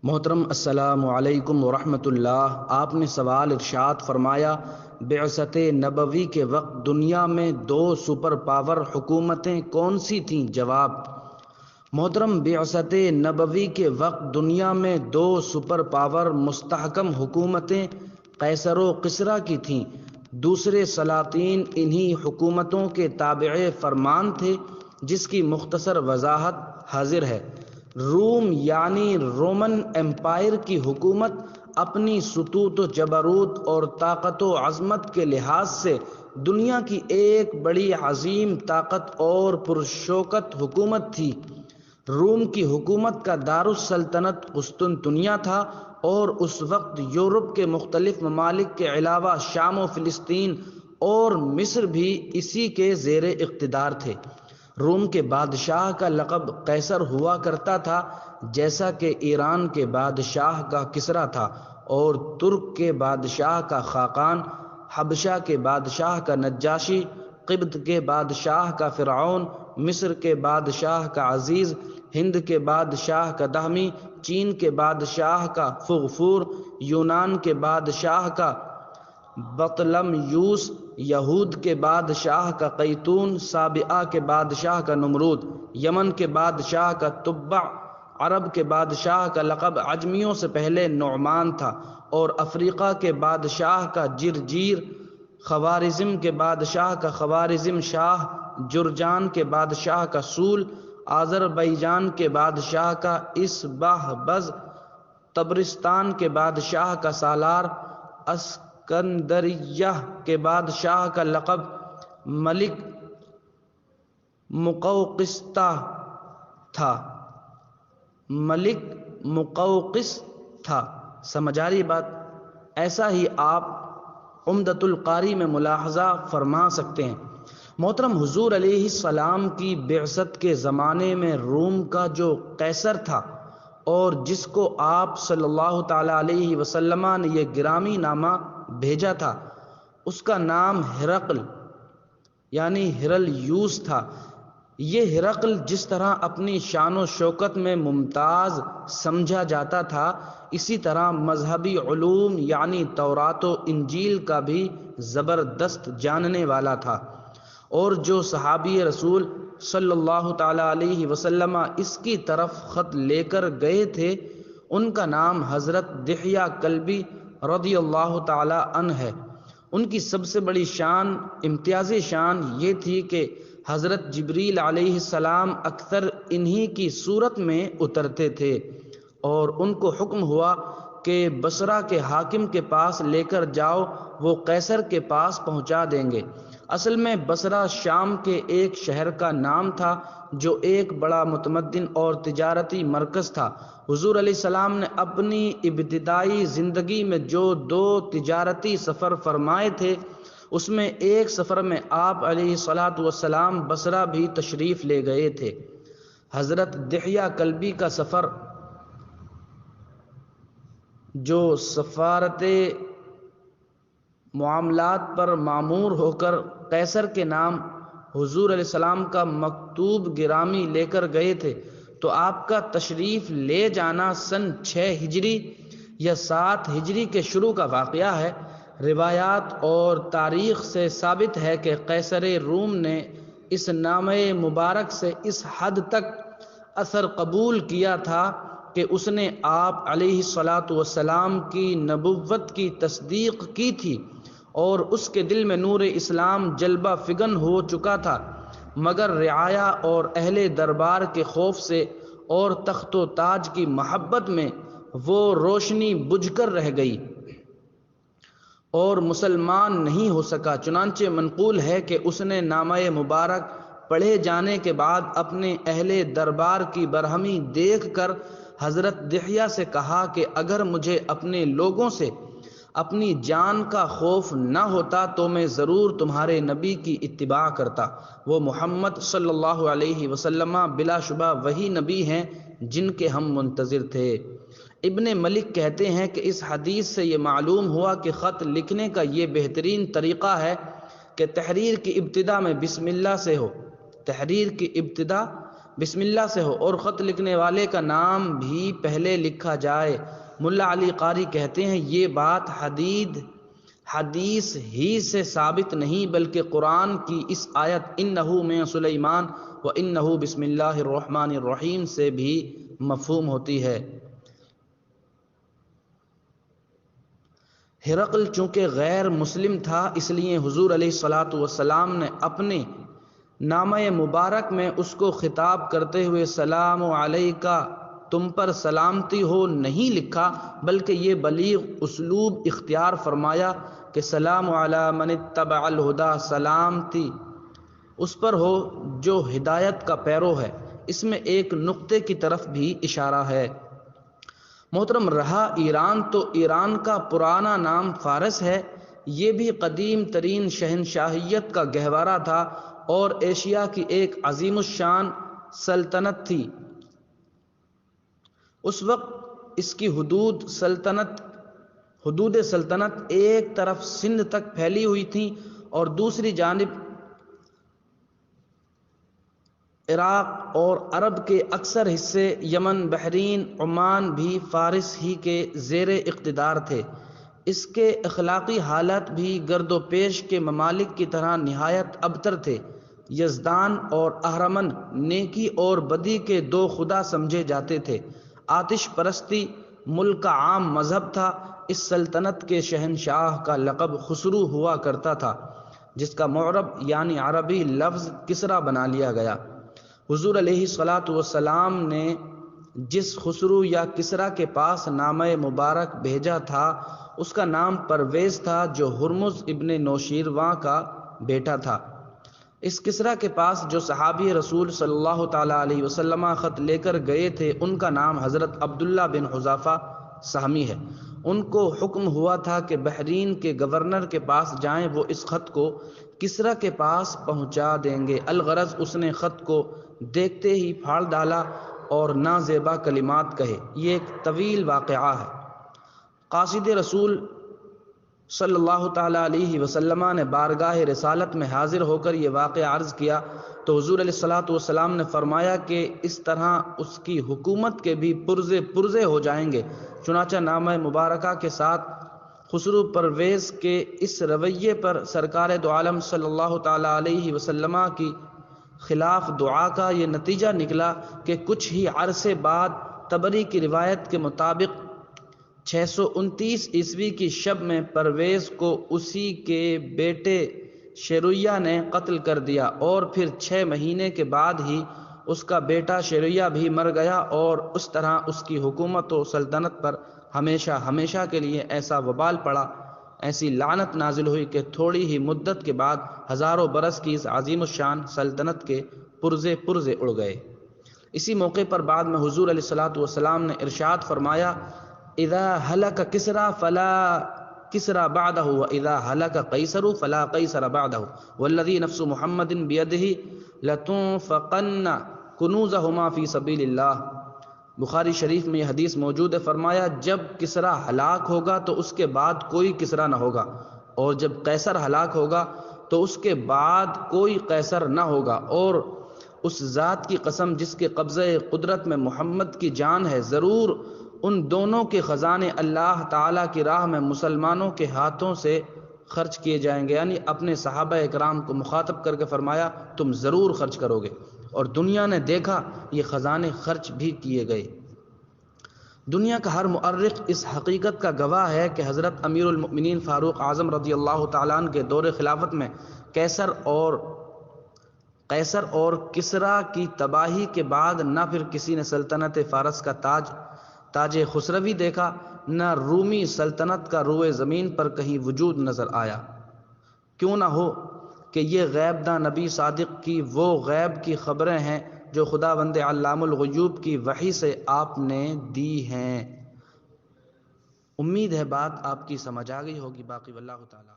محترم السلام علیکم ورحمۃ اللہ۔ آپ نے سوال ارشاد فرمایا، بعثت نبوی کے وقت دنیا میں دو سپر پاور حکومتیں کون سی تھیں؟ جواب: محترم، بعثت نبوی کے وقت دنیا میں دو سپر پاور مستحکم حکومتیں قیصر و کسریٰ کی تھیں۔ دوسرے سلاطین انہی حکومتوں کے تابع فرمان تھے، جس کی مختصر وضاحت حاضر ہے۔ روم یعنی رومن امپائر کی حکومت اپنی سطوت و جبروت اور طاقت و عظمت کے لحاظ سے دنیا کی ایک بڑی عظیم طاقت اور پرشوکت حکومت تھی۔ روم کی حکومت کا دارالسلطنت قسطنطنیہ تھا، اور اس وقت یورپ کے مختلف ممالک کے علاوہ شام و فلسطین اور مصر بھی اسی کے زیر اقتدار تھے۔ روم کے بادشاہ کا لقب قیصر ہوا کرتا تھا، جیسا کہ ایران کے بادشاہ کا کسریٰ تھا، اور ترک کے بادشاہ کا خاقان، حبشہ کے بادشاہ کا نجاشی، قبط کے بادشاہ کا فرعون، مصر کے بادشاہ کا عزیز، ہند کے بادشاہ کا دہمی، چین کے بادشاہ کا فغفور، یونان کے بادشاہ کا بطلمیوس، یہود کے بادشاہ کا قیتون، سابعہ کے بادشاہ کا نمرود، یمن کے بادشاہ کا تبع، عرب کے بادشاہ کا لقب عجمیوں سے پہلے نعمان تھا، اور افریقہ کے بادشاہ کا جرجیر، خوارزم کے بادشاہ کا خوارزم شاہ، جرجان کے بادشاہ کا سول، آذربائیجان کے بادشاہ کا اسبہبز، طبرستان کے بادشاہ کا سالار، اسکندریہ کے بادشاہ کا لقب ملک مقوقس تھا۔ سمجھ آ رہی بات؟ ایسا ہی آپ عمدۃ القاری میں ملاحظہ فرما سکتے ہیں۔ محترم، حضور علیہ السلام کی بعثت کے زمانے میں روم کا جو قیصر تھا اور جس کو آپ صلی اللہ تعالیٰ علیہ وسلم نے یہ گرامی نامہ بھیجا تھا، اس کا نام ہرقل یعنی ہرلیوس تھا۔ یہ ہرقل جس طرح اپنی شان و شوکت میں ممتاز سمجھا جاتا تھا، اسی طرح مذہبی علوم یعنی تورات و انجیل کا بھی زبردست جاننے والا تھا، اور جو صحابی رسول صلی اللہ تعالیٰ علیہ وسلم اس کی طرف خط لے کر گئے تھے، ان کا نام حضرت دحیہ کلبی رضی اللہ تعالیٰ عنہ ہے۔ ان کی سب سے بڑی شان، امتیازی شان یہ تھی کہ حضرت جبریل علیہ السلام اکثر انہی کی صورت میں اترتے تھے، اور ان کو حکم ہوا کہ بصرہ کے حاکم کے پاس لے کر جاؤ، وہ قیصر کے پاس پہنچا دیں گے۔ اصل میں بصرہ شام کے ایک شہر کا نام تھا، جو ایک بڑا متمدن اور تجارتی مرکز تھا۔ حضور علیہ السلام نے اپنی ابتدائی زندگی میں جو دو تجارتی سفر فرمائے تھے، اس میں ایک سفر میں آپ علیہ السلام بصرہ بھی تشریف لے گئے تھے۔ حضرت دحیہ کلبی کا سفر، جو سفارت معاملات پر مامور ہو کر قیصر کے نام حضور علیہ السلام کا مکتوب گرامی لے کر گئے تھے، تو آپ کا تشریف لے جانا سن 6 ہجری یا 7 ہجری کے شروع کا واقعہ ہے۔ روایات اور تاریخ سے ثابت ہے کہ قیصر روم نے اس نامہ مبارک سے اس حد تک اثر قبول کیا تھا کہ اس نے آپ علیہ السلام کی نبوت کی تصدیق کی تھی، اور اس کے دل میں نور اسلام جلوہ فگن ہو چکا تھا، مگر رعایا اور اہل دربار کے خوف سے اور تخت و تاج کی محبت میں وہ روشنی بجھ کر رہ گئی اور مسلمان نہیں ہو سکا۔ چنانچہ منقول ہے کہ اس نے نامہ مبارک پڑھے جانے کے بعد اپنے اہل دربار کی برہمی دیکھ کر حضرت دحیہ سے کہا کہ اگر مجھے اپنے لوگوں سے اپنی جان کا خوف نہ ہوتا تو میں ضرور تمہارے نبی کی اتباع کرتا۔ وہ محمد صلی اللہ علیہ وسلم بلا شبہ وہی نبی ہیں جن کے ہم منتظر تھے۔ ابن ملک کہتے ہیں کہ اس حدیث سے یہ معلوم ہوا کہ خط لکھنے کا یہ بہترین طریقہ ہے کہ تحریر کی ابتدا میں بسم اللہ سے ہو۔ تحریر کی ابتدا بسم اللہ سے ہو اور خط لکھنے والے کا نام بھی پہلے لکھا جائے۔ ملا علی قاری کہتے ہیں یہ بات حدیث ہی سے ثابت نہیں بلکہ قرآن کی اس آیت انہو من سلیمان و انہو بسم اللہ الرحمن الرحیم سے بھی مفہوم ہوتی ہے۔ ہرقل چونکہ غیر مسلم تھا اس لیے حضور علیہ الصلاۃ والسلام نے اپنے نامہ مبارک میں اس کو خطاب کرتے ہوئے سلام علیکہ تم پر سلامتی ہو نہیں لکھا، بلکہ یہ بلیغ اسلوب اختیار فرمایا کہ سلام علی من اتبع الہدی، سلامتی اس پر ہو جو ہدایت کا پیرو ہے۔ اس میں ایک نقطے کی طرف بھی اشارہ ہے۔ محترم، رہا ایران تو ایران کا پرانا نام فارس ہے، یہ بھی قدیم ترین شہنشاہیت کا گہوارہ تھا اور ایشیا کی ایک عظیم الشان سلطنت تھی۔ اس وقت اس کی حدود سلطنت ایک طرف سندھ تک پھیلی ہوئی تھی اور دوسری جانب عراق اور عرب کے اکثر حصے یمن، بحرین، عمان بھی فارس ہی کے زیر اقتدار تھے۔ اس کے اخلاقی حالات بھی گرد و پیش کے ممالک کی طرح نہایت ابتر تھے۔ یزدان اور اہرمن نیکی اور بدی کے دو خدا سمجھے جاتے تھے۔ آتش پرستی ملک کا عام مذہب تھا۔ اس سلطنت کے شہنشاہ کا لقب خسرو ہوا کرتا تھا، جس کا معرب یعنی عربی لفظ کسریٰ بنا لیا گیا۔ حضور علیہ الصلاۃ والسلام نے جس خسرو یا کسریٰ کے پاس نامہ مبارک بھیجا تھا اس کا نام پرویز تھا، جو ہرمز ابن نوشیروان کا بیٹا تھا۔ اس کسریٰ کے پاس جو صحابی رسول صلی اللہ تعالیٰ علیہ وسلم خط لے کر گئے تھے ان کا نام حضرت عبداللہ بن حذافہ سہمی ہے۔ ان کو حکم ہوا تھا کہ بحرین کے گورنر کے پاس جائیں، وہ اس خط کو کسریٰ کے پاس پہنچا دیں گے۔ الغرض اس نے خط کو دیکھتے ہی پھاڑ ڈالا اور نازیبا کلمات کہے۔ یہ ایک طویل واقعہ ہے۔ قاصد رسول صلی اللہ تعالیٰ علیہ وسلم نے بارگاہ رسالت میں حاضر ہو کر یہ واقعہ عرض کیا تو حضور علیہ الصلاۃ والسلام نے فرمایا کہ اس طرح اس کی حکومت کے بھی پرزے ہو جائیں گے۔ چنانچہ نامہ مبارکہ کے ساتھ خسرو پرویز کے اس رویے پر سرکار دو عالم صلی اللہ تعالیٰ علیہ وسلم کی خلاف دعا کا یہ نتیجہ نکلا کہ کچھ ہی عرصے بعد طبری کی روایت کے مطابق 629 عیسوی کی شب میں پرویز کو اسی کے بیٹے شیرویہ نے قتل کر دیا اور پھر 6 مہینے کے بعد ہی اس کا بیٹا شیرویہ بھی مر گیا، اور اس طرح اس کی حکومت و سلطنت پر ہمیشہ کے لیے ایسا وبال پڑا، ایسی لعنت نازل ہوئی کہ تھوڑی ہی مدت کے بعد ہزاروں برس کی اس عظیم الشان سلطنت کے پرزے اڑ گئے۔ اسی موقع پر بعد میں حضور علیہ الصلاۃ والسلام نے ارشاد فرمایا اذا ہلک کسریٰ فلا کسریٰ بعدہ واذا ہلک قیصر فلا قیصر بعدہ والذی نفس محمد بیدہ لتنفقن کنوزہما فی سبیل اللہ۔ بخاری شریف میں یہ حدیث موجود ہے۔ فرمایا جب کسریٰ ہلاک ہوگا تو اس کے بعد کوئی کسریٰ نہ ہوگا، اور جب قیصر ہلاک ہوگا تو اس کے بعد کوئی قیصر نہ ہوگا، اور اس ذات کی قسم جس کے قبضہ قدرت میں محمد کی جان ہے، ضرور ان دونوں کے خزانے اللہ تعالیٰ کی راہ میں مسلمانوں کے ہاتھوں سے خرچ کیے جائیں گے۔ یعنی اپنے صحابہ اکرام کو مخاطب کر کے فرمایا تم ضرور خرچ کرو گے، اور دنیا نے دیکھا یہ خزانے خرچ بھی کیے گئے۔ دنیا کا ہر مؤرخ اس حقیقت کا گواہ ہے کہ حضرت امیر المؤمنین فاروق اعظم رضی اللہ تعالیٰ عنہ کے دور خلافت میں قیصر اور کسریٰ کی تباہی کے بعد نہ پھر کسی نے سلطنت فارس کا تاج خسروی دیکھا، نہ رومی سلطنت کا روئے زمین پر کہیں وجود نظر آیا۔ کیوں نہ ہو کہ یہ غیب داں نبی صادق کی وہ غیب کی خبریں ہیں جو خداوند علام الغیوب کی وحی سے آپ نے دی ہیں۔ امید ہے بات آپ کی سمجھ آ گئی ہوگی، باقی واللہ تعالیٰ